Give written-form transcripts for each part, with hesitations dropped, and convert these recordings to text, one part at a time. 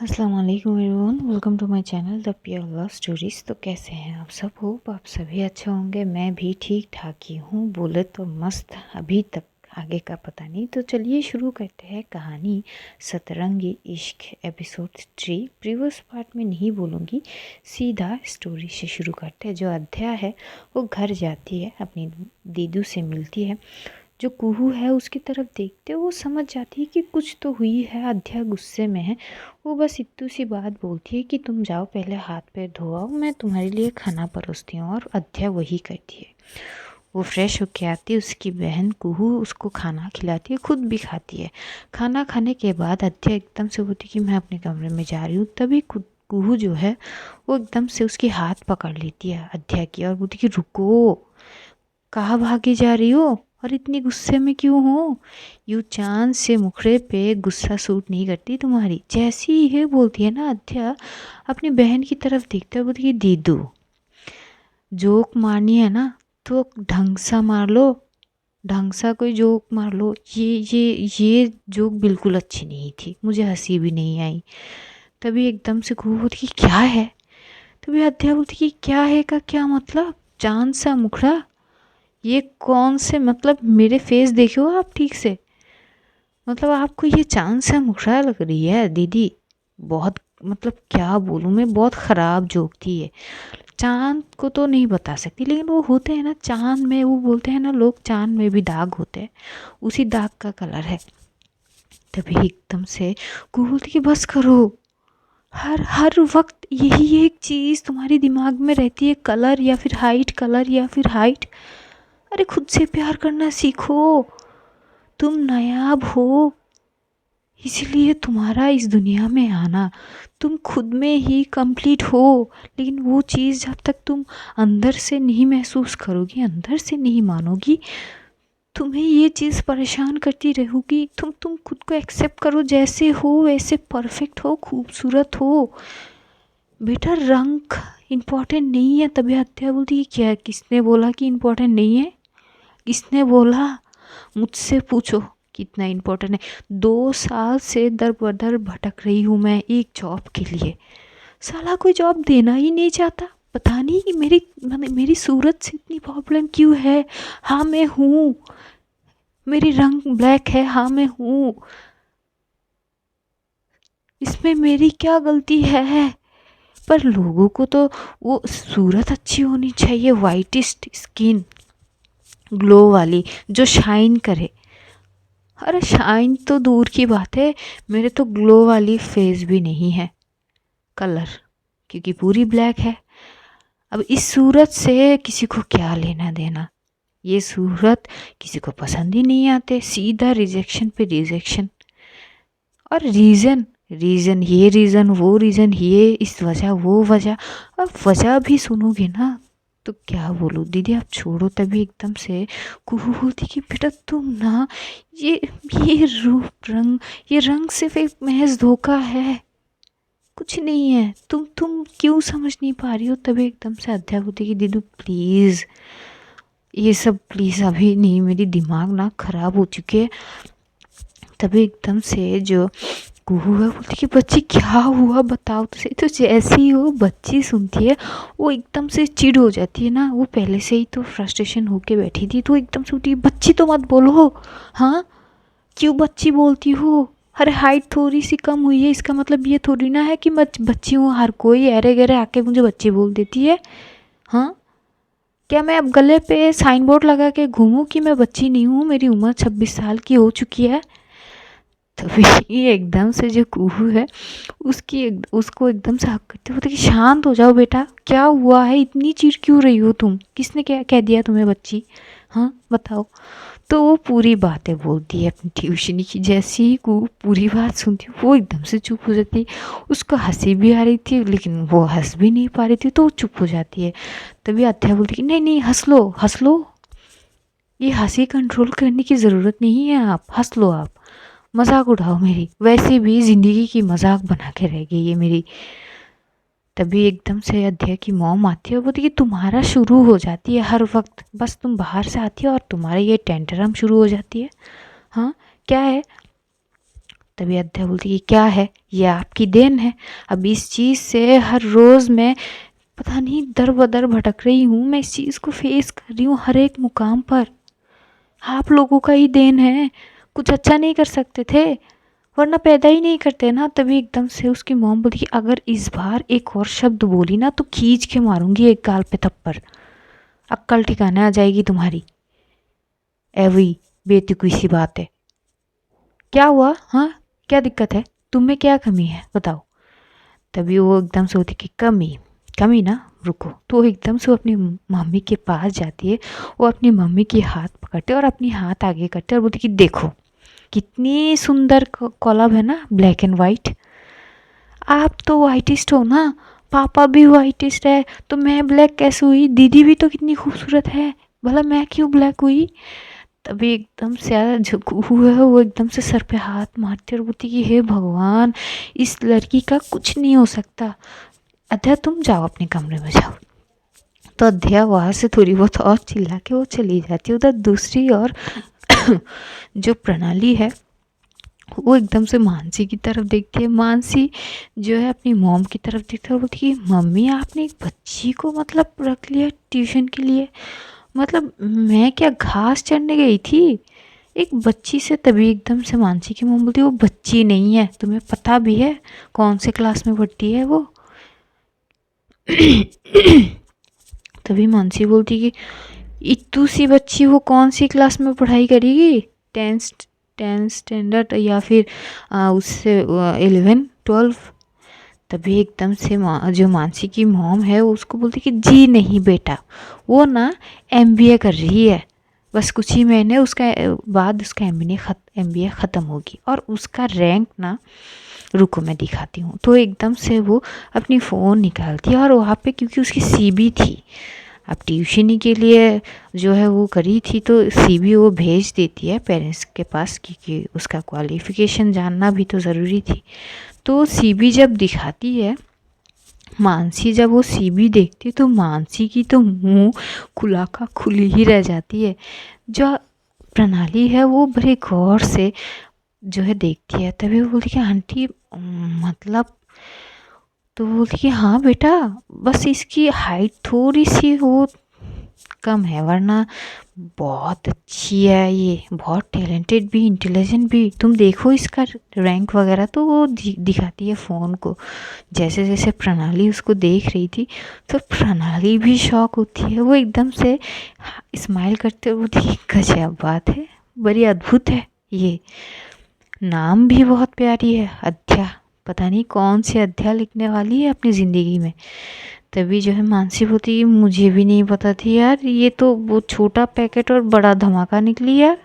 अस्सलाम वालेकुम everyone, welcome to my channel the pure love stories. तो कैसे हैं आप सब? होप आप सभी अच्छे होंगे। मैं भी ठीक ठाक ही हूँ, बोले तो मस्त। अभी तक आगे का पता नहीं। तो चलिए शुरू करते हैं कहानी सतरंगी इश्क एपिसोड 3। प्रीवियस पार्ट में नहीं बोलूँगी, सीधा स्टोरी से शुरू करते हैं। जो अध्याय है वो घर जाती है, अपनी दीदू से मिलती है। जो कुहू है उसकी तरफ देखते वो समझ जाती है कि कुछ तो हुई है। अध्या गुस्से में है। वो बस इतनी सी बात बोलती है कि तुम जाओ पहले हाथ पैर धो आओ, मैं तुम्हारे लिए खाना परोसती हूँ। और अध्या वही करती है। वो फ्रेश होके आती है, उसकी बहन कुहू उसको खाना खिलाती है, खुद भी खाती है। खाना खाने के बाद अध्या एकदम से बोलती कि मैं अपने कमरे में जा रही हूँ। तभी कुहू जो है वो एकदम से उसकी हाथ पकड़ लेती है अध्या की और बोलती कि रुको, कहाँ भागी जा रही हो और इतनी गुस्से में क्यों हो? यूँ चांद से मुखड़े पे गुस्सा सूट नहीं करती तुम्हारी। जैसी ये बोलती है ना अध्या, अपनी बहन की तरफ देखते हुए बोलती कि दीदू, जोक मारनी है ना तो ढंग सा मार लो, ढंग सा कोई जोक मार लो। ये जोक बिल्कुल अच्छी नहीं थी, मुझे हंसी भी नहीं आई। तभी एकदम से खूब बोलती कि क्या है? तभी अध्या बोलती कि क्या है का क्या मतलब? चांद सा मुखड़ा, ये कौन से मतलब मेरे फेस देखे हो आप ठीक से? मतलब आपको ये चांद सा मुखड़ा लग रही है दीदी? बहुत मतलब क्या बोलूँ मैं, बहुत ख़राब जोक थी ये। चांद को तो नहीं बता सकती, लेकिन वो होते हैं ना चांद में, वो बोलते हैं ना लोग चांद में भी दाग होते हैं, उसी दाग का कलर है। तभी एकदम से कुहू बोलती कि बस करो। हर हर वक्त यही एक चीज़ तुम्हारे दिमाग में रहती है, कलर या फिर हाइट, कलर या फिर हाइट। अरे खुद से प्यार करना सीखो। तुम नायाब हो, इसलिए तुम्हारा इस दुनिया में आना। तुम खुद में ही कंप्लीट हो, लेकिन वो चीज़ जब तक तुम अंदर से नहीं महसूस करोगी, अंदर से नहीं मानोगी, तुम्हें ये चीज़ परेशान करती रहेगी। तुम खुद को एक्सेप्ट करो, जैसे हो वैसे परफेक्ट हो, खूबसूरत हो। बेटा रंग इम्पोर्टेंट नहीं है। तभी हत्या बोलती है क्या? किसने बोला कि इम्पोर्टेंट नहीं है? किसने बोला? मुझसे पूछो कितना इम्पोर्टेंट है। 2 साल से दर बदर भटक रही हूँ मैं एक जॉब के लिए। साला कोई जॉब देना ही नहीं चाहता। पता नहीं कि मेरी सूरत से इतनी प्रॉब्लम क्यों है। हाँ मैं हूँ, मेरी रंग ब्लैक है, हाँ मैं हूँ, इसमें मेरी क्या गलती है? पर लोगों को तो वो सूरत अच्छी होनी चाहिए, वाइटिस्ट स्किन, ग्लो वाली, जो शाइन करे। अरे शाइन तो दूर की बात है, मेरे तो ग्लो वाली फेस भी नहीं है कलर, क्योंकि पूरी ब्लैक है। अब इस सूरत से किसी को क्या लेना देना? ये सूरत किसी को पसंद ही नहीं आते। सीधा रिजेक्शन पे रिजेक्शन। और रीज़न, रीज़न ये रीज़न वो रीज़न, ये इस वजह वो वजह। अब वजह भी सुनोगे ना तो क्या बोलूँ दीदी, आप छोड़ो। तभी एकदम से कुहू बोलती कि बेटा तुम ना, ये ये रूप रंग, ये रंग सिर्फ एक महज धोखा है, कुछ नहीं है। तुम क्यों समझ नहीं पा रही हो? तभी एकदम से अध्या बोलती कि दीदी प्लीज़, ये सब प्लीज़ अभी नहीं, मेरी दिमाग ना ख़राब हो चुकी है। तभी एकदम से जो कुहू है बोलती कि बच्ची क्या हुआ बताओ तो सही। तो जैसे ही वो बच्ची सुनती है वो एकदम से चिढ़ हो जाती है ना। वो पहले से ही तो फ्रस्ट्रेशन होके बैठी थी, तो एकदम से उठी, बच्ची तो मत बोलो। हाँ, क्यों बच्ची बोलती हो? अरे हाइट थोड़ी सी कम हुई है, इसका मतलब ये थोड़ी ना है कि मैं बच्ची हूँ। हर कोई अरे गहरे आके मुझे बच्ची बोल देती है। हाँ, क्या मैं अब गले पे साइन बोर्ड लगा के घूमूं कि मैं बच्ची नहीं हूँ? मेरी उम्र 26 साल की हो चुकी है। तभी ये एकदम से जो कुहू है उसको एकदम से हक करते बोलते कि शांत हो जाओ बेटा, क्या हुआ है? इतनी चीड़ क्यों रही हो तुम? किसने क्या कह दिया तुम्हें बच्ची? हाँ बताओ। तो वो पूरी बातें बोलती है अपनी ट्यूशनी की। जैसे ही कुहू पूरी बात सुनती है वो एकदम से चुप हो जाती है। उसको हंसी भी आ रही थी लेकिन वो हंस भी नहीं पा रही थी, तो वो चुप हो जाती है। तभी अध्या बोलती कि नहीं नहीं, हंस लो हंस लो, ये हंसी कंट्रोल करने की ज़रूरत नहीं है, आप हंस लो, आप मजाक उड़ाओ मेरी, वैसे भी ज़िंदगी की मजाक बना के रह गई है मेरी। तभी एकदम से अध्या की मॉम आती है, बोलती कि तुम्हारा शुरू हो जाती है हर वक्त, बस तुम बाहर से आती है और तुम्हारे ये टेंटरम शुरू हो जाती है। हाँ क्या है? तभी अध्या बोलती कि क्या है, ये आपकी देन है। अब इस चीज़ से हर रोज़ मैं पता नहीं दर बदर भटक रही हूँ, मैं इस चीज़ को फेस कर रही हूँ हर एक मुकाम पर। आप लोगों का ही देन है, कुछ अच्छा नहीं कर सकते थे, वरना पैदा ही नहीं करते ना। तभी एकदम से उसकी मॉम बोली कि अगर इस बार एक और शब्द बोली ना तो खींच के मारूंगी एक गाल पे थप्पड़, अक्ल ठिकाने आ जाएगी तुम्हारी। एवी बेतुकी सी बात है। क्या हुआ, हाँ क्या दिक्कत है, तुम में क्या कमी है बताओ। तभी वो एकदम से होती कि कमी कमी ना, रुको। तो वो एकदम से वो अपनी मम्मी के पास जाती है, वो अपनी मम्मी की हाथ पकड़ते और अपनी हाथ आगे करते और बोलती कि देखो कितनी सुंदर कॉलम है ना, ब्लैक एंड वाइट। आप तो वाइटिस्ट हो ना, पापा भी वाइटिस्ट है, तो मैं ब्लैक कैसे हुई, दीदी भी तो कितनी खूबसूरत है, भला मैं क्यों ब्लैक हुई। तभी एकदम से जो हुआ है वो एकदम से सर पे हाथ मारती और बोलती कि हे भगवान, इस लड़की का कुछ नहीं हो सकता। अध्या तुम जाओ अपने कमरे में जाओ। तो अध्या वहाँ से थोड़ी बहुत और चिल्ला के वो चली जाती है। उधर दूसरी ओर जो प्रणाली है वो एकदम से मानसी की तरफ देखती है। मानसी जो है अपनी मॉम की तरफ देखती है और बोलती है मम्मी आपने एक बच्ची को मतलब रख लिया ट्यूशन के लिए, मतलब मैं क्या घास चढ़ने गई थी एक बच्ची से। तभी एकदम से मानसी की मॉम बोलती है वो बच्ची नहीं है, तुम्हें पता भी है कौन से क्लास में पढ़ती है वो। तभी मानसी बोलती कि इतू सी बच्ची वो कौन सी क्लास में पढ़ाई करेगी, टेंथ स्टैंडर्ड या फिर उससे 11 12। तभी एकदम से जो मानसी की मॉम है उसको बोलती कि जी नहीं बेटा, वो ना एमबीए कर रही है, बस कुछ ही महीने उसका बाद उसका एमबीए ख़त्म होगी और उसका रैंक ना, रुको मैं दिखाती हूँ। तो एकदम से वो अपनी फ़ोन निकालती है और वहाँ पे क्योंकि उसकी सीबी थी, अब ट्यूशनी के लिए जो है वो करी थी तो सीबी वो भेज देती है पेरेंट्स के पास, क्योंकि उसका क्वालिफ़िकेशन जानना भी तो ज़रूरी थी। तो सीबी जब दिखाती है, मानसी जब वो सीबी देखती तो मानसी की तो मुंह खुला का खुली ही रह जाती है। जो प्रणाली है वो बड़े गौर से जो है देखती है। तभी वो बोलती कि आंटी मतलब, तो बोलती कि हाँ बेटा, बस इसकी हाइट थोड़ी सी वो कम है, वरना बहुत अच्छी है, ये बहुत टैलेंटेड भी इंटेलिजेंट भी, तुम देखो इसका रैंक वगैरह। तो वो दिखाती है फ़ोन को। जैसे जैसे प्रणाली उसको देख रही थी तो प्रणाली भी शॉक होती है, वो एकदम से स्माइल करते हुए बोलती है गजब बात है, बड़ी अद्भुत है, ये नाम भी बहुत प्यारी है अध्या, पता नहीं कौन सी अध्या लिखने वाली है अपनी ज़िंदगी में। तभी जो है मानसी बोलती है मुझे भी नहीं पता थी यार, ये तो वो छोटा पैकेट और बड़ा धमाका निकली यार,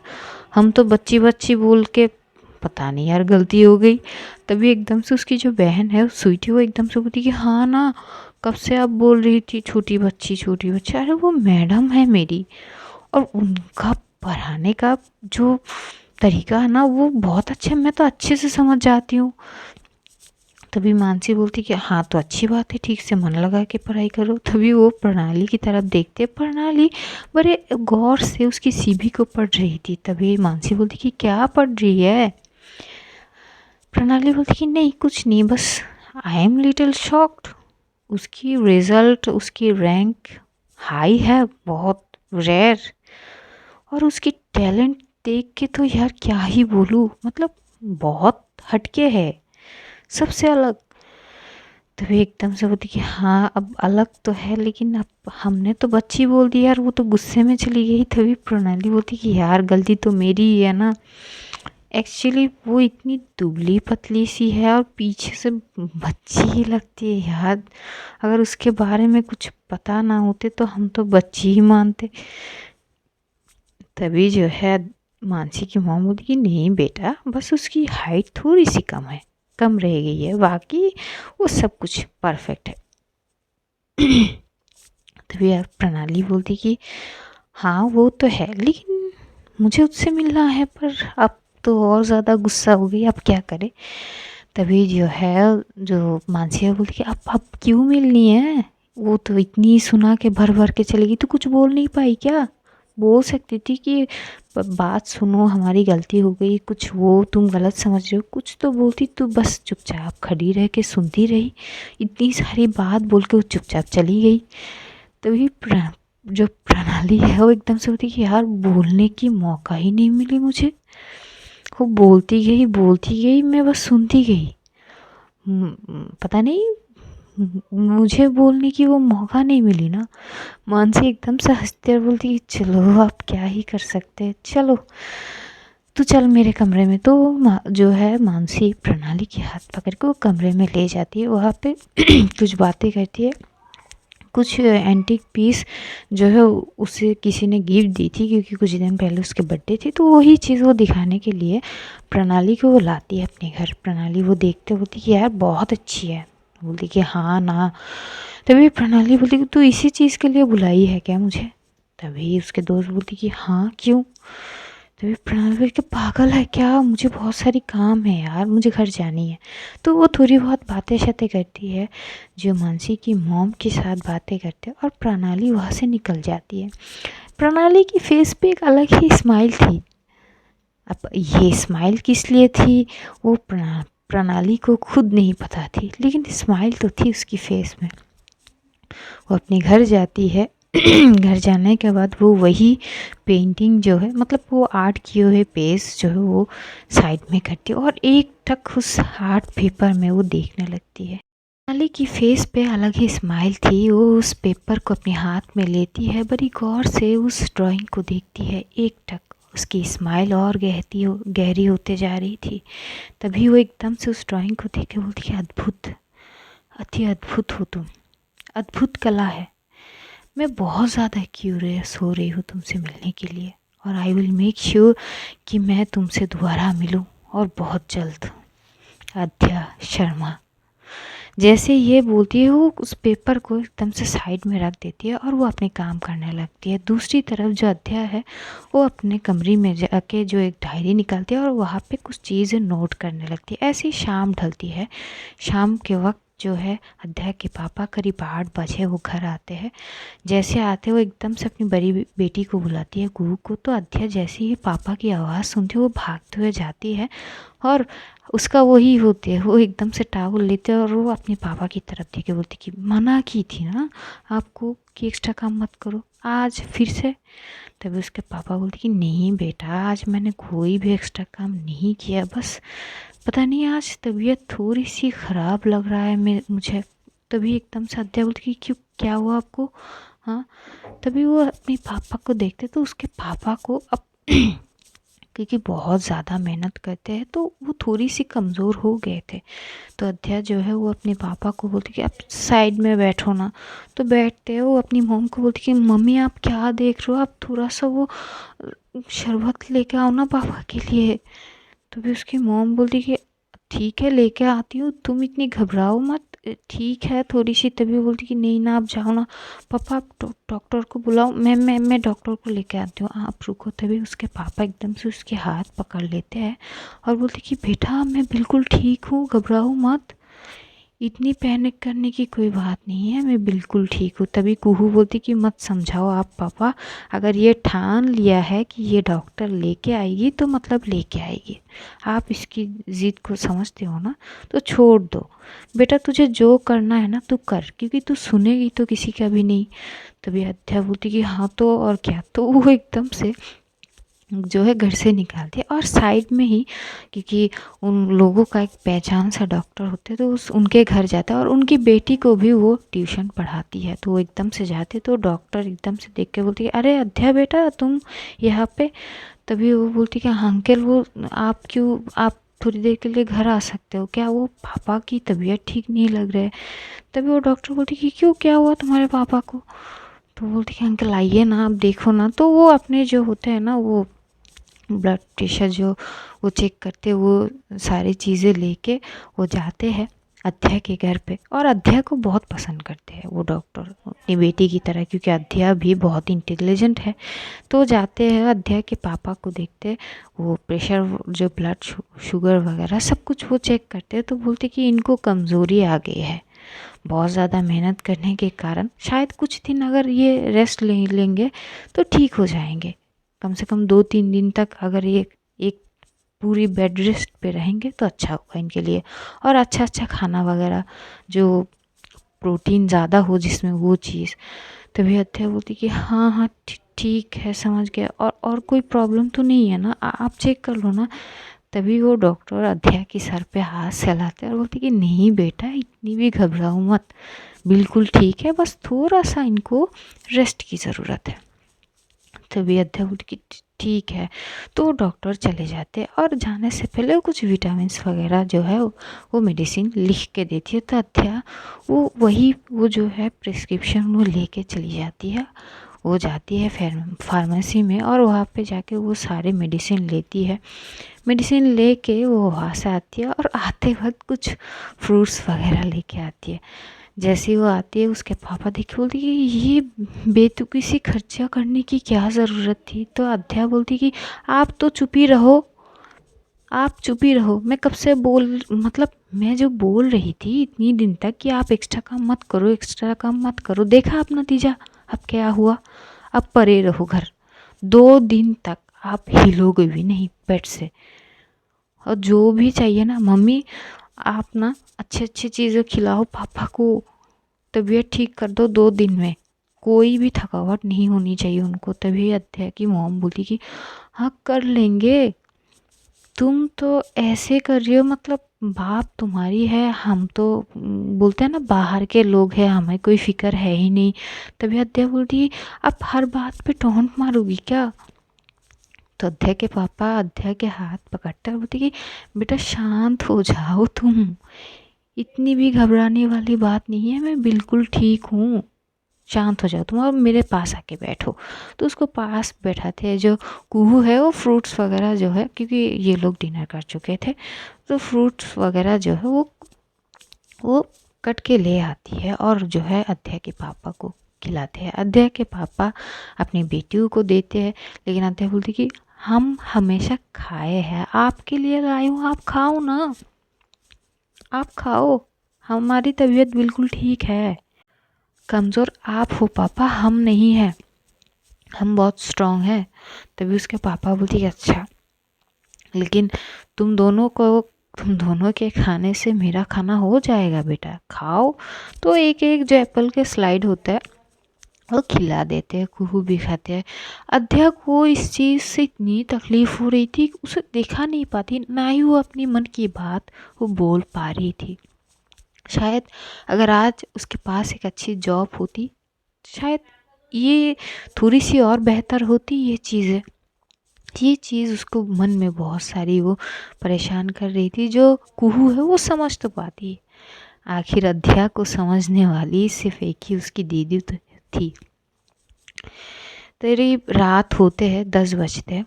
हम तो बच्ची बच्ची बोल के पता नहीं यार गलती हो गई। तभी एकदम से उसकी जो बहन है स्वीटी वो एकदम से बोलती कि हाँ ना, कब से आप बोल रही थी छोटी बच्ची छोटी बच्ची, अरे वो मैडम है मेरी, और उनका पढ़ाने का जो तरीका है ना वो बहुत अच्छा है, मैं तो अच्छे से समझ जाती हूँ। तभी मानसी बोलती कि हाँ तो अच्छी बात है, ठीक से मन लगा के पढ़ाई करो। तभी वो प्रणाली की तरफ देखते, प्रणाली बड़े गौर से उसकी सीबी को पढ़ रही थी। तभी मानसी बोलती कि क्या पढ़ रही है। प्रणाली बोलती कि नहीं कुछ नहीं, बस आई एम लिटिल शॉक्ड, उसकी रिज़ल्ट उसकी रैंक हाई है, बहुत रेयर, और उसकी टैलेंट देख के तो यार क्या ही बोलूँ, मतलब बहुत हटके है, सबसे अलग। तभी एकदम से बोलती कि हाँ अब अलग तो है, लेकिन अब हमने तो बच्ची बोल दी यार, वो तो गुस्से में चली गई। तभी प्रणाली बोलती कि यार गलती तो मेरी ही है ना, एक्चुअली वो इतनी दुबली पतली सी है और पीछे से बच्ची ही लगती है यार, अगर उसके बारे में कुछ पता ना होते तो हम तो बच्ची ही मानते। तभी जो है मानसी की मॉम बोली कि नहीं बेटा, बस उसकी हाइट थोड़ी सी कम रह गई है, बाकी वो सब कुछ परफेक्ट है। तभी यार प्रणाली बोलती कि हाँ वो तो है, लेकिन मुझे उससे मिलना है, पर अब तो और ज़्यादा गुस्सा हो गई, अब क्या करे। तभी जो है जो मानसी है बोलती कि अब क्यों मिलनी है, वो तो इतनी सुना के भर भर के चलेगी, तो कुछ बोल नहीं पाई क्या, बोल सकती थी कि बात सुनो, हमारी गलती हो गई, कुछ वो तुम गलत समझ रहे हो, कुछ तो बोलती, तू बस चुपचाप खड़ी रह के सुनती रही। इतनी सारी बात बोल के वो चुपचाप चली गई। तभी जो प्रणाली है वो एकदम से होती कि यार बोलने की मौका ही नहीं मिली मुझे। वो बोलती गई, मैं बस सुनती गई। पता नहीं, मुझे बोलने की वो मौका नहीं मिली ना। मानसी एकदम से हंसती और बोलती कि चलो आप क्या ही कर सकते हैं, चलो तू चल मेरे कमरे में। तो जो है मानसी प्रणाली के हाथ पकड़ के वो कमरे में ले जाती है। वहाँ पे कुछ बातें करती है। कुछ एंटीक पीस जो है उसे किसी ने गिफ्ट दी थी, क्योंकि कुछ दिन पहले उसके बर्थडे थी, तो वही चीज़ वो दिखाने के लिए प्रणाली को वो लाती है अपने घर। प्रणाली वो देखते बोलती कि यार बहुत अच्छी है। बोलती कि हाँ ना। तभी प्रणाली बोलती कि तू इसी चीज़ के लिए बुलाई है क्या मुझे? तभी उसके दोस्त बोलती कि हाँ क्यों? तभी प्रणाली बोली कि पागल है क्या, मुझे बहुत सारी काम है यार, मुझे घर जानी है। तो वो थोड़ी बहुत बातें शातें करती है, जो मानसी की मॉम के साथ बातें करते हैं, और प्रणाली वहाँ से निकल जाती है। प्रणाली की फेस पे एक अलग ही स्माइल थी। अब ये स्माइल किस लिए थी वो प्रणाली को खुद नहीं पता थी, लेकिन स्माइल तो थी उसकी फेस में। वो अपने घर जाती है। घर जाने के बाद वो वही पेंटिंग जो है, मतलब वो आर्ट किए हुए पेज जो है वो साइड में करती है, और एक टक उस आर्ट पेपर में वो देखने लगती है। माली की फेस पे अलग ही स्माइल थी। वो उस पेपर को अपने हाथ में लेती है, बड़ी गौर से उस ड्राइंग को देखती है। एक टक उसकी स्माइल और गहरी होते जा रही थी। तभी वो एकदम से उस ड्राइंग को देख के बोलती है, अद्भुत, अति अद्भुत हो तुम, अद्भुत कला है। मैं बहुत ज़्यादा क्यूरियस हो रही हूँ तुमसे मिलने के लिए, और आई विल मेक श्योर कि मैं तुमसे दोबारा मिलूँ, और बहुत जल्द। आद्या शर्मा। जैसे ये बोलती है वो उस पेपर को एकदम से साइड में रख देती है और वो अपने काम करने लगती है। दूसरी तरफ जो अध्या है वो अपने कमरे में जाके जो एक डायरी निकालती है और वहाँ पे कुछ चीज़ें नोट करने लगती है। ऐसी शाम ढलती है। शाम के वक्त जो है अध्या के पापा करीब 8 बजे वो घर आते हैं। जैसे आते वो एकदम से अपनी बड़ी बेटी को बुलाती है, गुरु को। तो अध्या जैसे ही पापा की आवाज़ सुनती है वो भागते हुए जाती है, और उसका वही होते है, वो एकदम से टावल लेते हैं और वो अपने पापा की तरफ देख के बोलती कि मना की थी ना आपको कि एक्स्ट्रा काम मत करो, आज फिर से। तभी उसके पापा बोलते कि नहीं बेटा, आज मैंने कोई भी एक्स्ट्रा काम नहीं किया, बस पता नहीं आज तबीयत थोड़ी सी ख़राब लग रहा है मुझे। तभी एकदम से अध्या बोलती कि क्यों, क्या हुआ आपको? हाँ। तभी वो अपने पापा को देखते तो उसके पापा को अब क्योंकि बहुत ज़्यादा मेहनत करते हैं तो वो थोड़ी सी कमज़ोर हो गए थे। तो अध्या जो है वो अपने पापा को बोलती कि आप साइड में बैठो ना। तो बैठते हैं। वो अपनी मॉम को बोलती कि मम्मी आप क्या देख रहे हो, आप थोड़ा सा वो शरबत लेके आओ ना पापा के लिए। तो फिर उसकी मॉम बोलती कि ठीक है लेके आती हूँ, तुम इतनी घबराओ मत, ठीक है थोड़ी सी। तभी बोलती कि नहीं ना आप जाओ ना पापा, आप डॉक्टर को बुलाओ, मैं डॉक्टर को लेके आती हूँ, आप रुको। तभी उसके पापा एकदम से उसके हाथ पकड़ लेते हैं और बोलते कि बेटा मैं बिल्कुल ठीक हूँ, घबराओ मत, इतनी पैनिक करने की कोई बात नहीं है, मैं बिल्कुल ठीक हूँ। तभी कुहू बोलती कि मत समझाओ आप पापा, अगर ये ठान लिया है कि ये डॉक्टर लेके आएगी तो मतलब लेके आएगी, आप इसकी ज़िद को समझते हो ना, तो छोड़ दो बेटा, तुझे जो करना है ना तू कर, क्योंकि तू सुनेगी तो किसी का भी नहीं। तभी अध्या बोलती कि हाँ तो और क्या। तो वो एकदम से जो है घर से निकालते हैं और साइड में ही, क्योंकि उन लोगों का एक पहचान सा डॉक्टर होते हैं, तो उनके घर जाता है और उनकी बेटी को भी वो ट्यूशन पढ़ाती है। तो वो एकदम से जाते तो डॉक्टर एकदम से देख के बोलती है अरे अध्या बेटा तुम यहाँ पे। तभी वो बोलती कि हाँ अंकल, वो आप क्यों, आप थोड़ी देर के लिए घर आ सकते हो क्या, वो पापा की तबीयत ठीक नहीं लग रहा है। तभी वो डॉक्टर बोलती कि क्यों, क्या हुआ तुम्हारे पापा को? तो बोलती कि अंकल आइए ना, आप देखो ना। तो वो अपने जो होते हैं ना वो ब्लड प्रेशर जो वो चेक करते, वो सारी चीज़ें लेके वो जाते हैं अध्या के घर पे, और अध्या को बहुत पसंद करते हैं वो डॉक्टर अपनी बेटी की तरह, क्योंकि अध्या भी बहुत इंटेलिजेंट है। तो जाते हैं अध्या के पापा को देखते, वो प्रेशर जो ब्लड शुगर वगैरह सब कुछ वो चेक करते हैं। तो बोलते कि इनको कमज़ोरी आ गई है बहुत ज़्यादा मेहनत करने के कारण, शायद कुछ दिन अगर ये रेस्ट ले लेंगे तो ठीक हो जाएंगे। कम से कम 2-3 दिन तक अगर ये एक पूरी बेड रेस्ट पे रहेंगे तो अच्छा होगा इनके लिए। और अच्छा अच्छा खाना वगैरह जो प्रोटीन ज़्यादा हो जिसमें, वो चीज़। तभी अध्यय बोलती कि हाँ हाँ ठीक है, समझ गया, और कोई प्रॉब्लम तो नहीं है ना, आप चेक कर लो ना। तभी वो डॉक्टर अध्यय के सर पे हाथ सहलाते और बोलती कि नहीं बेटा, इतनी भी घबराओ मत, बिल्कुल ठीक है, बस थोड़ा सा इनको रेस्ट की ज़रूरत है। तभी अध्यय बोलती कि ठीक है। तो डॉक्टर चले जाते और जाने से पहले वो कुछ विटामिन्स वगैरह जो है वो मेडिसिन लिख के देती है। तो अध्यय वो जो है प्रिस्क्रिप्शन वो लेके चली जाती है। वो जाती है फार्मेसी में और वहाँ पे जाके वो सारे मेडिसिन लेती है। मेडिसिन लेके वो वहाँ से आती है और आते वक्त कुछ फ्रूट्स वगैरह लेके आती है। जैसे ही वो आती है उसके पापा देख के बोलती कि ये बेतुकी सी खर्चा करने की क्या ज़रूरत थी। तो अध्या बोलती कि आप तो चुप ही रहो, आप चुप ही रहो। मैं कब से मैं जो बोल रही थी इतनी दिन तक कि आप एक्स्ट्रा काम मत करो, एक्स्ट्रा काम मत करो, देखा आप नतीजा, अब क्या हुआ। अब परे रहो घर, 2 दिन तक आप हिलोगे भी नहीं बेड से। और जो भी चाहिए ना मम्मी, आप ना अच्छे अच्छे चीज़ें खिलाओ पापा को, तबीयत ठीक कर दो 2 दिन में, कोई भी थकावट नहीं होनी चाहिए उनको। तभी अध्यय की मॉम बोली कि हाँ कर लेंगे, तुम तो ऐसे कर रही हो, मतलब बाप तुम्हारी है, हम तो बोलते हैं ना बाहर के लोग हैं, हमें कोई फिक्र है ही नहीं। तभी अध्यय बोलती अब हर बात पे टोंट मारोगी क्या। तो अध्यय के पापा अध्यय के हाथ पकड़ते और बोलते कि बेटा शांत हो जाओ तुम, इतनी भी घबराने वाली बात नहीं है, मैं बिल्कुल ठीक हूँ, शांत हो जाओ तुम और मेरे पास आके बैठो। तो उसको पास बैठाते हैं। जो कुहू है वो फ्रूट्स वगैरह जो है, क्योंकि ये लोग डिनर कर चुके थे, तो फ्रूट्स वगैरह जो है वो कट के ले आती है और जो है अध्यय के पापा को खिलाते हैं। अध्यय के पापा अपनी बेटियों को देते हैं, लेकिन अध्यय बोलती कि हम हमेशा खाए हैं, आपके लिए लाई हूँ, आप खाओ ना, आप खाओ, हमारी तबीयत बिल्कुल ठीक है। कमज़ोर आप हो पापा, हम नहीं हैं, हम बहुत स्ट्रांग हैं। तभी उसके पापा बोलते कि अच्छा, लेकिन तुम दोनों के खाने से मेरा खाना हो जाएगा बेटा, खाओ। तो एक एक जो एप्पल के स्लाइड होता है वो खिला देते हैं, कुहू भी खाते हैं। अध्या को इस चीज़ से इतनी तकलीफ़ हो रही थी कि उसे देखा नहीं पाती, ना ही वो अपनी मन की बात वो बोल पा रही थी। शायद अगर आज उसके पास एक अच्छी जॉब होती, शायद ये थोड़ी सी और बेहतर होती। ये चीज़ उसको मन में बहुत सारी वो परेशान कर रही थी। जो कुहू है वो समझ तो पाती है, आखिर अध्या को समझने वाली सिर्फ एक ही उसकी दीदी तो थी। तेरी रात होते हैं 10 बजते हैं।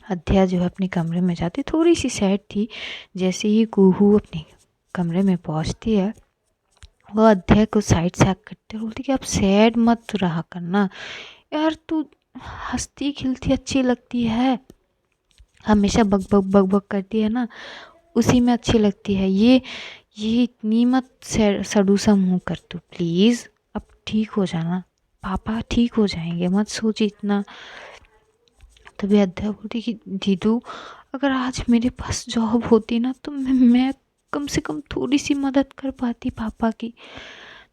अध्या जो है अपने कमरे में जाती, थोड़ी सी सैड थी। जैसे ही कुहू अपने कमरे में पहुंचती है, वो अध्याय को साइड से करते बोलती कि अब सैड मत रहा करना यार, तू हंसती खिलती अच्छी लगती है, हमेशा बक बक बक बक करती है ना, उसी में अच्छी लगती है। ये इतनी मत सड़ूसा मुँह कर तू प्लीज़, अब ठीक हो जाना, पापा ठीक हो जाएंगे, मत सोच इतना। तभी अध्याय बोलती कि दीदू, अगर आज मेरे पास जॉब होती ना तो मैं कम से कम थोड़ी सी मदद कर पाती पापा की।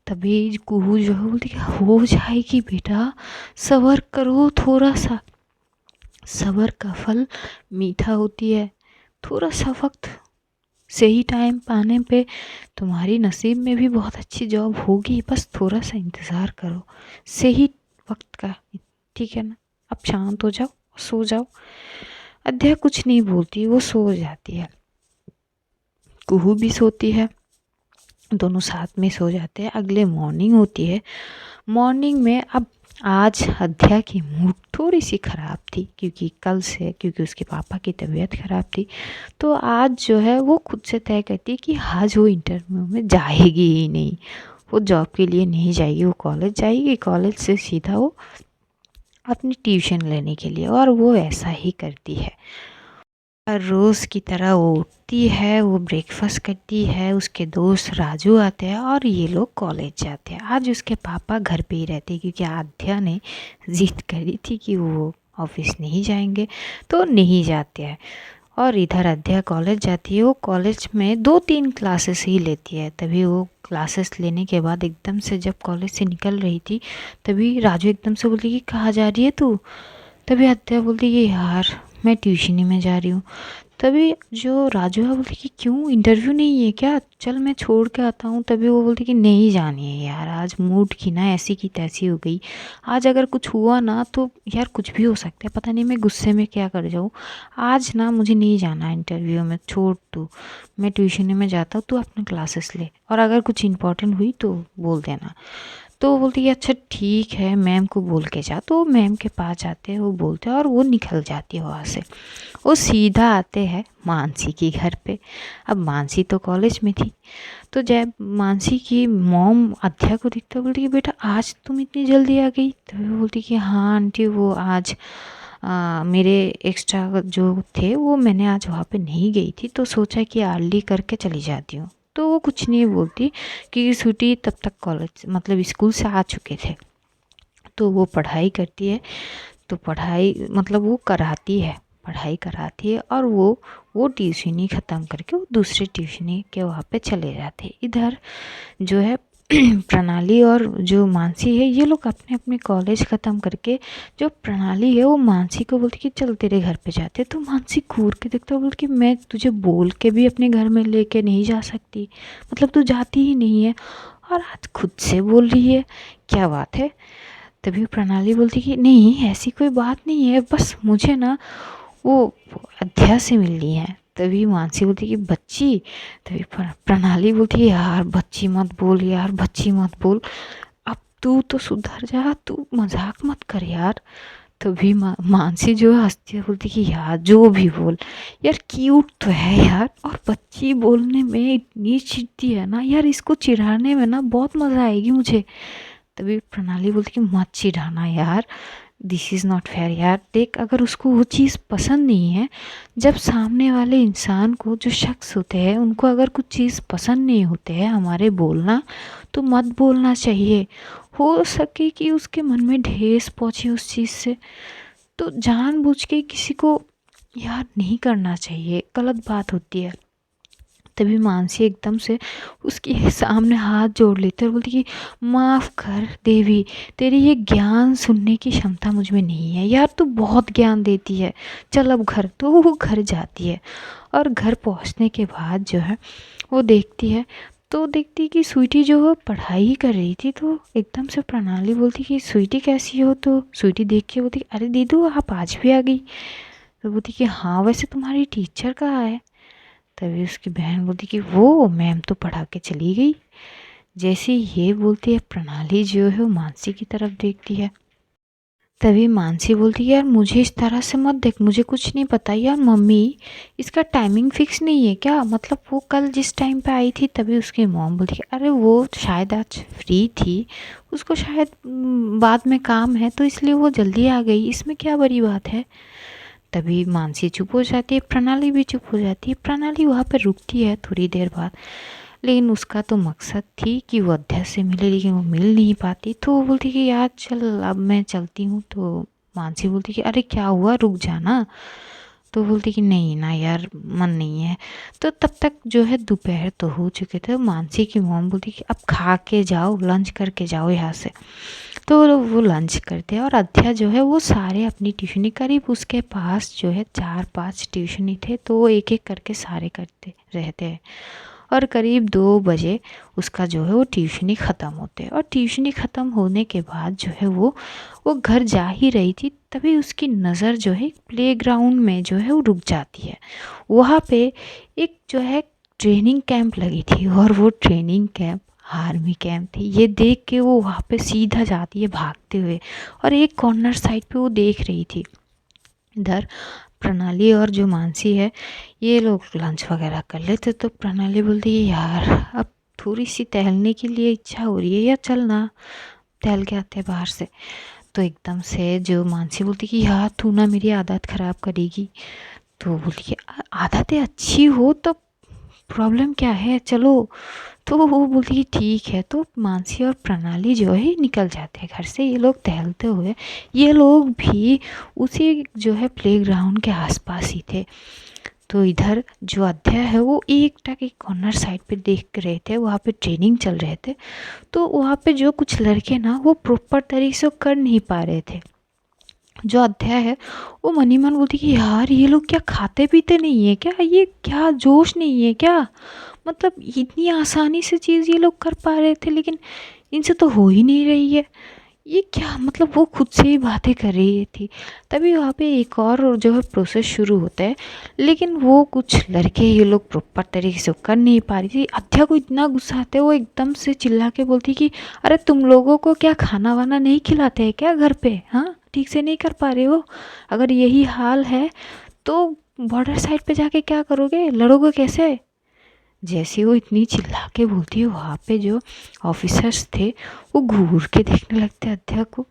तभी कुहू जो है बोलती कि हो जाएगी बेटा, सब्र करो थोड़ा सा, सब्र का फल मीठा होती है। थोड़ा सा वक्त, सही टाइम पाने पे तुम्हारी नसीब में भी बहुत अच्छी जॉब होगी, बस थोड़ा सा इंतज़ार करो सही वक्त का, ठीक है ना। अब शांत हो जाओ, सो जाओ। अध्याय कुछ नहीं बोलती, वो सो जाती है, कुहू भी सोती है, दोनों साथ में सो जाते हैं। अगले मॉर्निंग होती है। मॉर्निंग में अब आज अध्या की मूड थोड़ी सी ख़राब थी, क्योंकि उसके पापा की तबीयत ख़राब थी। तो आज जो है वो खुद से तय करती कि आज वो इंटरव्यू में जाएगी ही नहीं, वो जॉब के लिए नहीं जाएगी, वो कॉलेज जाएगी, कॉलेज से सीधा वो अपनी ट्यूशन लेने के लिए, और वो ऐसा ही करती है। रोज़ की तरह वो उठती है, वो ब्रेकफास्ट करती है, उसके दोस्त राजू आते हैं और ये लोग कॉलेज जाते हैं। आज उसके पापा घर पे ही रहते हैं, क्योंकि आध्या ने जिद करी थी कि वो ऑफिस नहीं जाएंगे, तो नहीं जाते हैं। और इधर अध्या कॉलेज जाती है, वो कॉलेज में 2-3 क्लासेस ही लेती है। तभी वो क्लासेस लेने के बाद एकदम से जब कॉलेज से निकल रही थी, तभी राजू एकदम से बोली कि कहाँ जा रही है तू। तभी अध्या बोलती कि यार मैं ट्यूशनी में जा रही हूँ। तभी जो राजू है बोलती कि क्यों, इंटरव्यू नहीं है क्या, चल मैं छोड़ के आता हूँ। तभी वो बोलती कि नहीं जानी है यार, आज मूड की ना ऐसी की तैसी हो गई। आज अगर कुछ हुआ ना तो यार कुछ भी हो सकता है, पता नहीं मैं गुस्से में क्या कर जाऊँ। आज ना मुझे नहीं जाना इंटरव्यू में, छोड़ तू, मैं ट्यूशन में जाता हूँ, तू अपना क्लासेस ले, और अगर कुछ इंपॉर्टेंट हुई तो बोल देना। तो वो बोलती है अच्छा ठीक है, मैम को बोल के जा। तो मैम के पास जाते हैं, वो बोलते हैं और वो निकल जाती है वहाँ से। वो सीधा आते हैं मानसी के घर पे। अब मानसी तो कॉलेज में थी, तो जब मानसी की मॉम अध्या को दिखता बोलती कि बेटा आज तुम इतनी जल्दी आ गई। तो वो बोलती कि हाँ आंटी, वो आज मेरे एक्स्ट्रा जो थे वो मैंने आज वहाँ पे नहीं गई थी, तो सोचा कि अर्ली करके चली जाती हूँ। तो वो कुछ नहीं बोलती क्योंकि स्वीटी तब तक कॉलेज मतलब स्कूल से आ चुके थे। तो वो पढ़ाई करती है, तो पढ़ाई मतलब वो कराती है, पढ़ाई कराती है, और वो ट्यूशनी ख़त्म करके वो दूसरे ट्यूशनी के वहाँ पे चले जाते हैं। इधर जो है प्रणाली और जो मानसी है, ये लोग अपने अपने कॉलेज ख़त्म करके, जो प्रणाली है वो मानसी को बोलती कि चल तेरे घर पे जाते। तो मानसी घूर के देखता, बोलती कि मैं तुझे बोल के भी अपने घर में लेके नहीं जा सकती, मतलब तू जाती ही नहीं है, और आज खुद से बोल रही है, क्या बात है। तभी प्रणाली बोलती कि नहीं ऐसी कोई बात नहीं है, बस मुझे ना वो अध्या से मिलनी है। तभी मानसी बोलती कि बच्ची। तभी प्रणाली बोलती है यार बच्ची मत बोल, यार बच्ची मत बोल, अब तू तो सुधर जा, तू मजाक मत कर यार। तभी मानसी जो है हंसती है, बोलती कि यार जो भी बोल, यार क्यूट तो है यार, और बच्ची बोलने में इतनी चिढ़ती है ना यार, इसको चिढ़ाने में ना बहुत मज़ा आएगी मुझे। तभी प्रणाली बोलती कि मत चिढ़ाना यार, दिस इज़ नॉट फेयर यार। देख अगर उसको वो चीज़ पसंद नहीं है, जब सामने वाले इंसान को, जो शख्स होते हैं उनको अगर कुछ चीज़ पसंद नहीं होते हैं हमारे बोलना, तो मत बोलना चाहिए। हो सके कि उसके मन में ठेस पहुँचे उस चीज़ से, तो जानबूझ के किसी को यार नहीं करना चाहिए, गलत बात होती है। तभी मानसी एकदम से उसके सामने हाथ जोड़ लेते और बोलती कि माफ़ कर देवी, तेरी ये ज्ञान सुनने की क्षमता मुझ में नहीं है यार, तू बहुत ज्ञान देती है, चल अब घर। तो वो घर जाती है, और घर पहुंचने के बाद जो है वो देखती है, तो देखती है कि स्वीटी जो है पढ़ाई ही कर रही थी। तो एकदम से प्रणाली बोलती कि स्वीटी कैसी हो। तो स्वीटी देख के बोलती अरे दीदू आप आज भी आ गई। तो बोलती कि हाँ वैसे तुम्हारी टीचर कहाँ है। तभी उसकी बहन बोलती कि वो मैम तो पढ़ा के चली गई। जैसे ही ये बोलती है, प्रणाली जो है वो मानसी की तरफ देखती है। तभी मानसी बोलती है यार मुझे इस तरह से मत देख, मुझे कुछ नहीं पता यार। मम्मी इसका टाइमिंग फिक्स नहीं है क्या, मतलब वो कल जिस टाइम पे आई थी। तभी उसकी मॉम बोलती है अरे वो शायद आज फ्री थी, उसको शायद बाद में काम है, तो इसलिए वो जल्दी आ गई, इसमें क्या बड़ी बात है। तभी मानसी चुप हो जाती है, प्रणाली भी चुप हो जाती है। प्रणाली वहाँ पर रुकती है थोड़ी देर बाद, लेकिन उसका तो मकसद थी कि वो अध्याय से मिले, लेकिन वो मिल नहीं पाती। तो वो बोलती कि यार चल अब मैं चलती हूँ। तो मानसी बोलती कि अरे क्या हुआ, रुक जाना। तो बोलती कि नहीं ना यार मन नहीं है। तो तब तक जो है दोपहर तो हो चुके थे। मानसी की मॉम बोलती कि अब खा के जाओ, लंच करके जाओ यहाँ से। तो वो लंच करते हैं, और अध्या जो है वो सारे अपनी ट्यूशनी, करीब उसके पास जो है 4-5 ट्यूशनी थे, तो वो एक एक करके सारे करते रहते हैं। और करीब 2 बजे उसका जो है वो ट्यूशनी ख़त्म होते हैं। और ट्यूशनी ख़त्म होने के बाद जो है वो घर जा ही रही थी, तभी उसकी नज़र जो है प्लेग्राउंड में जो है वो रुक जाती है। वहाँ पे एक जो है ट्रेनिंग कैंप लगी थी, और वो ट्रेनिंग कैंप आर्मी कैंप थी। ये देख के वो वहाँ पे सीधा जाती है भागते हुए, और एक कॉर्नर साइड पे वो देख रही थी। इधर प्रणाली और जो मानसी है ये लोग लंच वगैरह कर लेते। तो प्रणाली बोलती है यार अब थोड़ी सी टहलने के लिए इच्छा हो रही है, या चल ना टहल के आते हैं बाहर से। तो एकदम से जो मानसी बोलती कि यार तू ना मेरी आदत ख़राब करेगी। तो बोलती कि आदतें अच्छी हो तो प्रॉब्लम क्या है, चलो। तो वो बोलती कि ठीक है। तो मानसी और प्रणाली जो है निकल जाते हैं घर से। ये लोग टहलते हुए, ये लोग भी उसी जो है प्लेग्राउंड के आसपास ही थे। तो इधर जो अध्याय है वो एकटा के कॉर्नर साइड पे देख रहे थे, वहाँ पे ट्रेनिंग चल रहे थे। तो वहाँ पे जो कुछ लड़के ना वो प्रॉपर तरीके से कर नहीं पा रहे थे। जो अध्याय है वो मन ही मन बोलती कि यार ये लोग क्या खाते पीते नहीं है क्या, ये क्या जोश नहीं है क्या, मतलब इतनी आसानी से चीज़ ये लोग कर पा रहे थे लेकिन इनसे तो हो ही नहीं रही है, ये क्या, मतलब वो खुद से ही बातें कर रही थी। तभी वहाँ पे एक और जो है प्रोसेस शुरू होता है, लेकिन वो कुछ लड़के ये लोग प्रॉपर तरीके से कर नहीं पा रही थी। अध्या को इतना गुस्सा आता है, वो एकदम से चिल्ला के बोलती कि अरे तुम लोगों को क्या खाना वाना नहीं खिलाते हैं क्या घर पे, हाँ ठीक से नहीं कर पा रहे हो, अगर यही हाल है तो बॉर्डर साइड पे जाके क्या करोगे, लड़ोगे कैसे। जैसे वो इतनी चिल्ला के बोलती है, वहाँ पे जो ऑफिसर्स थे वो घूर के देखने लगते अध्या को।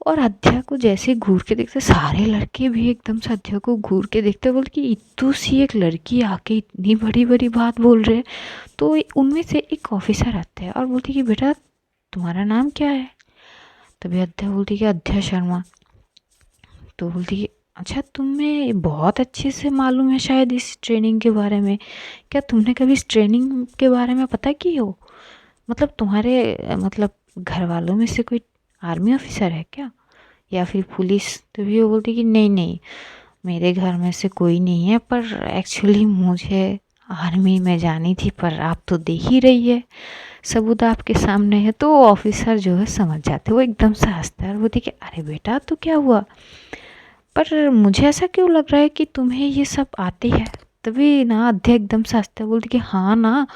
और अध्या को जैसे घूर के देखते, सारे लड़के भी एकदम से अध्या को घूर के देखते, बोल कि इतू सी एक लड़की आके इतनी बड़ी बड़ी बात बोल रहे। तो उनमें से एक ऑफिसर आता है और बोलती कि बेटा तुम्हारा नाम क्या है। तभी अध्या बोलती कि अध्या शर्मा। तो बोलती कि अच्छा तुम्हें बहुत अच्छे से मालूम है शायद इस ट्रेनिंग के बारे में, क्या तुमने कभी इस ट्रेनिंग के बारे में पता की हो, मतलब तुम्हारे मतलब घर वालों में से कोई आर्मी ऑफिसर है क्या या फिर पुलिस। तो भी वो बोलती कि नहीं नहीं, मेरे घर में से कोई नहीं है, पर एक्चुअली मुझे आर्मी में जानी थी, पर आप तो देख ही रही है सबूत आपके सामने है। तो ऑफिसर जो है समझ जाते, वो एकदम से हंसता है और बोलती कि अरे बेटा तो क्या हुआ, पर मुझे ऐसा क्यों लग रहा है कि तुम्हें ये सब आती है। तभी ना अध्याय एकदम से हंसते बोलते कि हाँ ना,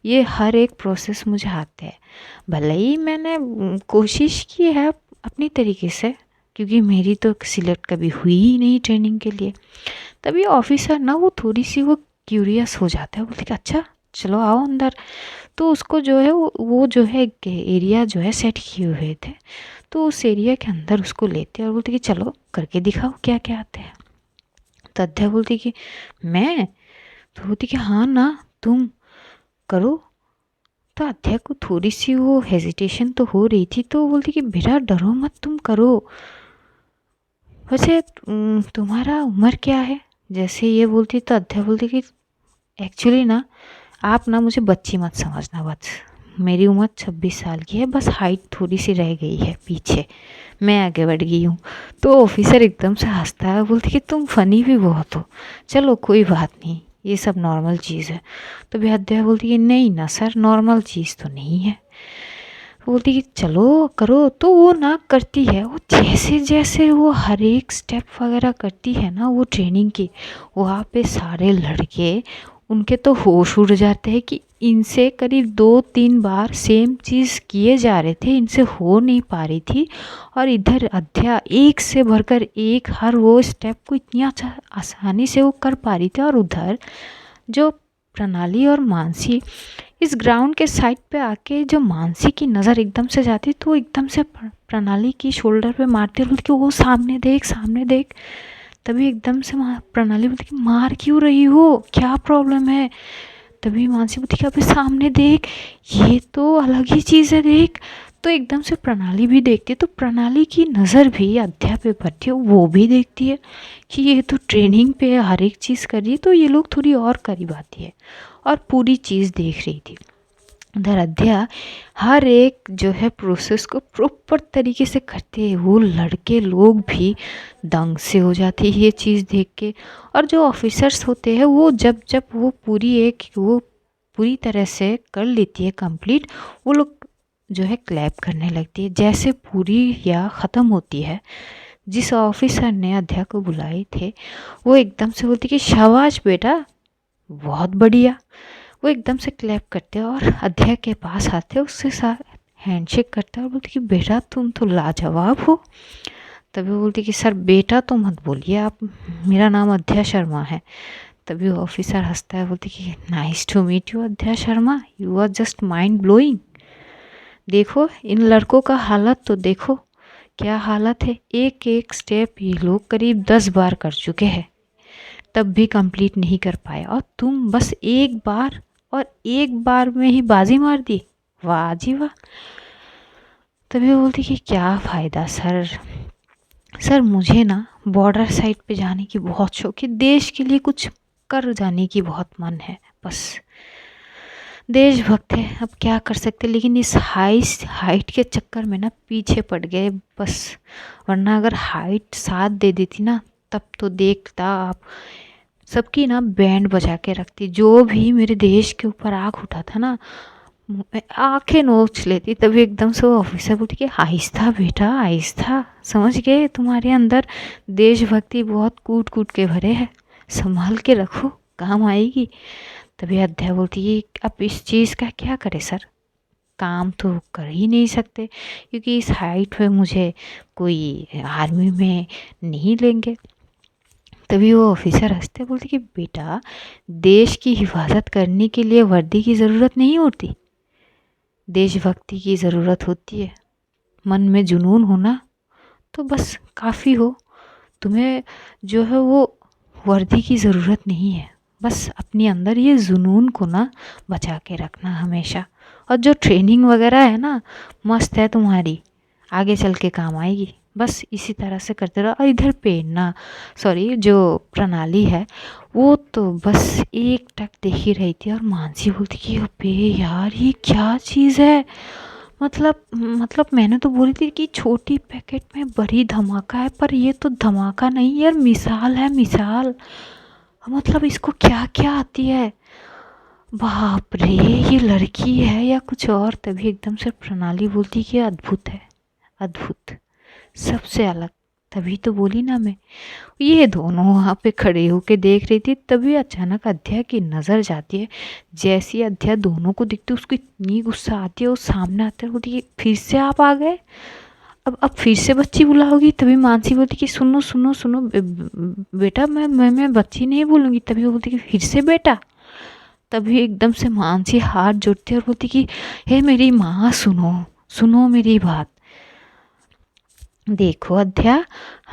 ये हर एक प्रोसेस मुझे आते हैं, भले ही मैंने कोशिश की है अपनी तरीके से, क्योंकि मेरी तो सिलेक्ट कभी हुई ही नहीं ट्रेनिंग के लिए। तभी ऑफिसर ना वो थोड़ी सी वो क्यूरियस हो जाता है, बोलते कि अच्छा चलो आओ अंदर। तो उसको जो है वो जो है एक एरिया जो है सेट किए हुए थे, तो उस एरिया के अंदर उसको लेते और बोलते कि चलो करके दिखाओ क्या क्या आते हैं। तो अध्याय बोलती कि मैं, तो बोलती कि हाँ ना तुम करो। तो अध्याय को थोड़ी सी वो हेजिटेशन तो हो रही थी, तो बोलती कि बेटा डरो मत तुम करो। वैसे तुम्हारा उम्र क्या है। जैसे ये बोलती तो अध्याय बोलती कि एक्चुअली ना आप ना मुझे बच्ची मत समझना, बस मेरी उम्र 26 साल की है, बस हाइट थोड़ी सी रह गई है पीछे, मैं आगे बढ़ गई हूँ। तो ऑफिसर एकदम से हंसता है, बोलते कि तुम फनी भी बहुत हो, चलो कोई बात नहीं, ये सब नॉर्मल चीज़ है। तो भी अध्याय बोलती कि नहीं ना सर, नॉर्मल चीज़ तो नहीं है। बोलती कि चलो करो। तो वो ना करती है, वो जैसे जैसे वो हर एक स्टेप वगैरह करती है ना वो ट्रेनिंग की, वहाँ पे सारे लड़के उनके तो होश उड़ जाते हैं कि इनसे करीब 2-3 बार सेम चीज़ किए जा रहे थे, इनसे हो नहीं पा रही थी। और इधर अध्या एक से भरकर एक हर वो स्टेप को इतनी अच्छा आसानी से वो कर पा रही थी। और उधर जो प्रणाली और मानसी इस ग्राउंड के साइड पे आके, जो मानसी की नज़र एकदम से जाती तो एकदम से प्रणाली की शोल्डर पे मारती और बोलती कि वो सामने देख सामने देख। तभी एकदम से प्रणाली बोलती कि मार क्यों रही हो, क्या प्रॉब्लम है। तभी मानसी बोलती कि अबे सामने देख, ये तो अलग ही चीज़ है देख। तो एकदम से प्रणाली भी देखती है, तो प्रणाली की नज़र भी अध्याय पे पड़ती है, वो भी देखती है कि ये तो ट्रेनिंग पे हर एक चीज़ कर रही है, तो ये लोग थोड़ी और करीब आती है और पूरी चीज़ देख रही थी। उधर अध्या हर एक जो है प्रोसेस को प्रॉपर तरीके से करते हैं, वो लड़के लोग भी दंग से हो जाते हैं ये चीज़ देख के। और जो ऑफिसर्स होते हैं वो जब जब वो पूरी तरह से कर लेती है कंप्लीट, वो लोग जो है क्लैप करने लगती है। जैसे पूरी या ख़त्म होती है, जिस ऑफिसर ने अध्या को बुलाए थे वो एकदम से बोलती कि शाबाश बेटा बहुत बढ़िया। वो एकदम से क्लैप करते हैं और अध्याय के पास आते हैं, उससे साथ हैंडशेक करते हैं और बोलते कि बेटा तुम तो लाजवाब हो। तभी वो बोलती कि सर बेटा तो मत बोलिए आप, मेरा नाम अध्याय शर्मा है। तभी वो ऑफिसर हंसता है, बोलती कि nice to meet you Adhyay Sharma, you are just mind blowing. देखो इन लड़कों का हालत तो देखो क्या हालत है, एक एक स्टेप ये लोग करीब 10 बार कर चुके हैं, तब भी कंप्लीट नहीं कर पाए और तुम बस एक बार और एक बार में ही बाजी मार दी। वाह जी वाह। तभी वो बोलती कि क्या फ़ायदा सर, सर मुझे ना बॉर्डर साइड पे जाने की बहुत शौक है, देश के लिए कुछ कर जाने की बहुत मन है, बस देशभक्त है, अब क्या कर सकते। लेकिन इस हाइट के चक्कर में ना पीछे पड़ गए बस, वरना अगर हाइट साथ दे देती ना तब तो देखता आप सबकी ना बैंड बजा के रखती। जो भी मेरे देश के ऊपर आँख उठा था ना आंखें नोच लेती। तभी एकदम से वो ऑफिसर बोलती कि आहिस्ता बेटा आहिस्ता, समझ गए तुम्हारे अंदर देशभक्ति बहुत कूट कूट के भरे है, संभाल के रखो काम आएगी। तभी अध्याय बोलती है अब इस चीज़ का क्या करे सर, काम तो कर ही नहीं सकते क्योंकि इस हाइट पे मुझे कोई आर्मी में नहीं लेंगे। तभी वो ऑफिसर हंसते बोलते कि बेटा देश की हिफाजत करने के लिए वर्दी की ज़रूरत नहीं होती, देशभक्ति की ज़रूरत होती है। मन में जुनून होना तो बस काफ़ी हो, तुम्हें जो है वो वर्दी की ज़रूरत नहीं है, बस अपने अंदर ये जुनून को ना बचा के रखना हमेशा। और जो ट्रेनिंग वगैरह है ना मस्त है तुम्हारी, आगे चल के काम आएगी, बस इसी तरह से करते रहो। और इधर प्रेरणा सॉरी जो प्रणाली है वो तो बस एक टक देख ही रही थी और मानसी बोलती कि अबे यार ये क्या चीज़ है, मतलब मैंने तो बोली थी कि छोटी पैकेट में बड़ी धमाका है, पर ये तो धमाका नहीं यार, मिसाल है मिसाल। मतलब इसको क्या क्या आती है, बाप रे ये लड़की है या कुछ और। तभी एकदम से प्रणाली बोलती कि अद्भुत है अद्भुत, सबसे अलग। तभी तो बोली ना मैं। ये दोनों वहाँ पे खड़े होके देख रही थी। तभी अचानक अध्याय की नज़र जाती है, जैसी अध्याय दोनों को दिखती है उसको इतनी गुस्सा आती है, वो सामने आते हैं बोलती है फिर से आप आ गए, अब फिर से बच्ची बुलाओगी। तभी मानसी बोलती कि सुनो सुनो सुनो बेटा मैं बच्ची नहीं बोलूँगी। तभी वो बोलती कि फिर से बेटा। तभी एकदम से मानसी हाथ जोड़ती है और बोलती कि हे मेरी माँ सुनो सुनो मेरी बात, देखो अध्या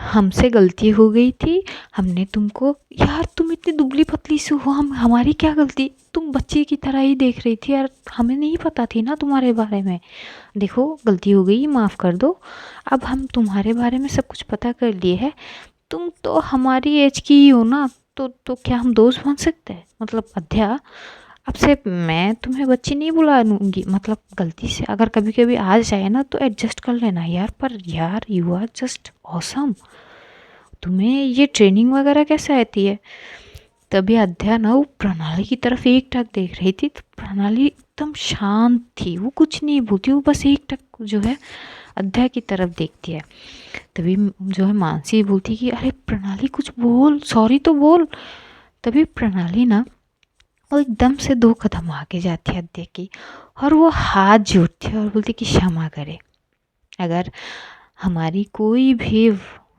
हमसे गलती हो गई थी, हमने तुमको, यार तुम इतनी दुबली पतली सी हो, हमारी क्या गलती, तुम बच्ची की तरह ही देख रही थी यार, हमें नहीं पता थी ना तुम्हारे बारे में, देखो गलती हो गई माफ़ कर दो, अब हम तुम्हारे बारे में सब कुछ पता कर लिए है, तुम तो हमारी एज की ही हो ना, तो क्या हम दोस्त बन सकते हैं। मतलब अध्या अब से मैं तुम्हें बच्ची नहीं बुला लूँगी, मतलब गलती से अगर कभी कभी आ जाए ना तो एडजस्ट कर लेना यार, पर यार यू आर जस्ट ऑसम, तुम्हें ये ट्रेनिंग वगैरह कैसे आती है। तभी अध्या ना वो प्रणाली की तरफ एक टक देख रही थी, तो प्रणाली एकदम शांत थी, वो कुछ नहीं बोलती, वो बस एक टक जो है अध्या की तरफ देखती है। तभी जो है मानसी बोलती कि अरे प्रणाली कुछ बोल, सॉरी तो बोल। तभी प्रणाली ना वो एकदम से 2 कदम आगे जाती है अध्या की और वो हाथ जोड़ती है और बोलती कि क्षमा करे, अगर हमारी कोई भी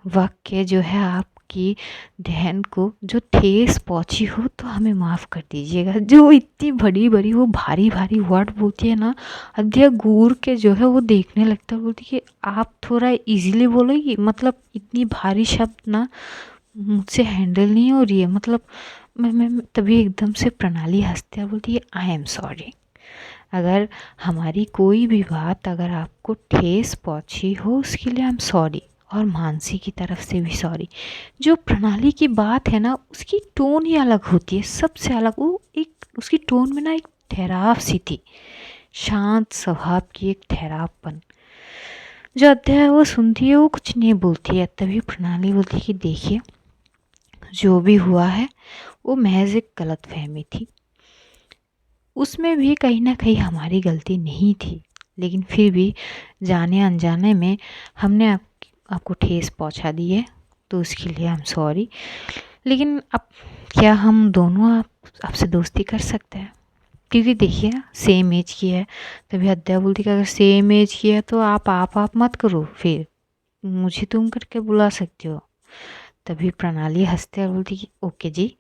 वाक्य जो है आपकी ध्यान को जो ठेस पहुंची हो तो हमें माफ़ कर दीजिएगा। जो इतनी बड़ी बड़ी वो भारी भारी वर्ड बोलती है ना, अध्या घूर के जो है वो देखने लगता है, बोलती कि आप थोड़ा इजीली बोलोगी, मतलब इतनी भारी शब्द ना मुझसे हैंडल नहीं हो रही है, मतलब मैं तभी एकदम से प्रणाली हंसते हैं बोलती है आई एम सॉरी, अगर हमारी कोई भी बात अगर आपको ठेस पहुंची हो उसके लिए आई एम सॉरी, और मानसी की तरफ से भी सॉरी। जो प्रणाली की बात है ना उसकी टोन ही अलग होती है, सबसे अलग, वो एक उसकी टोन में ना एक ठहराव सी थी, शांत स्वभाव की एक ठहरावपन। जो अध्याय है वो सुनती है, वो कुछ नहीं बोलती है। तभी प्रणाली बोलती है कि देखिए जो भी हुआ है वो महज एक गलत फहमी थी, उसमें भी कहीं ना कहीं हमारी गलती नहीं थी, लेकिन फिर भी जाने अनजाने में हमने आपको ठेस पहुंचा दी है, तो उसके लिए आई एम सॉरी। लेकिन अब क्या हम दोनों आपसे दोस्ती कर सकते हैं, क्योंकि देखिए सेम एज की है। तभी अध्याय बोलती कि अगर सेम एज की है तो आप मत करो, फिर मुझे तुम करके बुला सकती हो। तभी प्रणाली हंसते और बोलती कि ओके जी,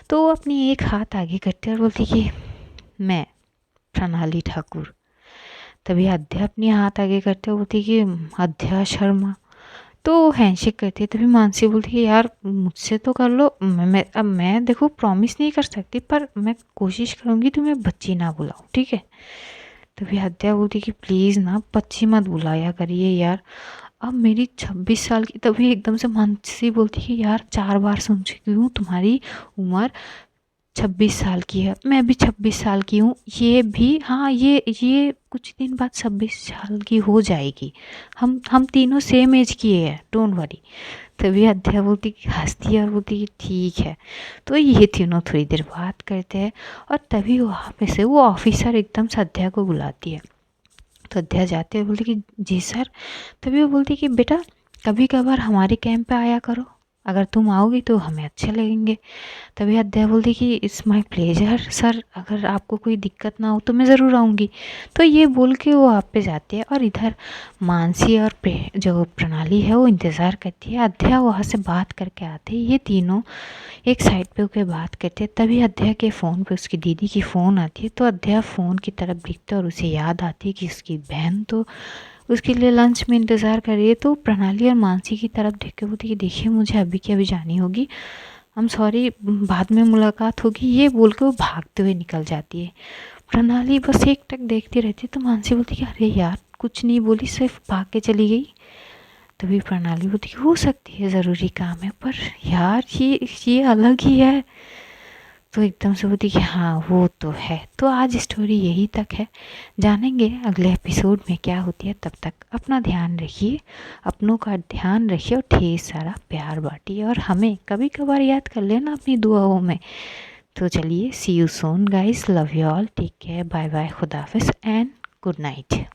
तो वो अपनी एक हाथ आगे करते और बोलती कि मैं प्रणाली ठाकुर। तभी अध्या अपनी हाथ आगे करते बोलती कि अध्या शर्मा। तो हैंडशेक करती है। तभी मानसी बोलती है यार मुझसे तो कर लो, अब मैं देखो प्रॉमिस नहीं कर सकती, पर मैं कोशिश करूँगी तुम्हें बच्ची ना बुलाऊँ, ठीक है। तभी आद्या बोलती कि प्लीज़ ना बच्ची मत बुलाया करिए यार, अब मेरी 26 साल की। तभी एकदम से मानसी बोलती है यार 4 बार सुन चुकी हूँ तुम्हारी उम्र 26 साल की है, मैं भी 26 साल की हूँ, ये भी हाँ ये कुछ दिन बाद 26 साल की हो जाएगी, हम तीनों सेम एज की है, डोंट वरी। तभी अध्या बोलती कि हंसती है और बोलती कि ठीक है। तो ये तीनों थोड़ी देर बात करते हैं और तभी वहाँ पे से वो ऑफिसर एकदम से अध्या को बुलाती है। तो अध्या जाते हुए बोलती कि जी सर। तभी वो बोलती कि बेटा कभी कभार हमारे कैंप पे आया करो, अगर तुम आओगी तो हमें अच्छे लगेंगे। तभी अध्या बोलती कि इट्स माय प्लेजर सर, अगर आपको कोई दिक्कत ना हो तो मैं ज़रूर आऊँगी। तो ये बोल के वो आप पे जाती है और इधर मानसी और जो प्रणाली है वो इंतज़ार करती है। अध्या वहाँ से बात करके आते ये तीनों एक साइड पे होकर बात करते हैं। तभी अध्या के फ़ोन पे उसकी दीदी की फ़ोन आती है। तो अध्या फ़ोन की तरफ देखते और उसे याद आती है कि उसकी बहन तो उसके लिए लंच में इंतज़ार कर रही है। तो प्रणाली और मानसी की तरफ देख के बोलती कि देखिए मुझे अभी की अभी जानी होगी, हम सॉरी बाद में मुलाकात होगी, ये बोल के वो भागते हुए निकल जाती है। प्रणाली बस एक टक देखती रहती है। तो मानसी बोलती कि अरे यार कुछ नहीं बोली, सिर्फ भाग के चली गई। तभी प्रणाली बोलती कि हो सकती है ज़रूरी काम है, पर यार ये अलग ही है। तो एकदम से बोलती कि हाँ वो तो है। तो आज स्टोरी यही तक है, जानेंगे अगले एपिसोड में क्या होती है। तब तक अपना ध्यान रखिए, अपनों का ध्यान रखिए और ढेर सारा प्यार बांटिए और हमें कभी कभार याद कर लेना अपनी दुआओं में। तो चलिए see you soon guys, love you all, take care, bye bye, खुदाफिज एंड गुड नाइट।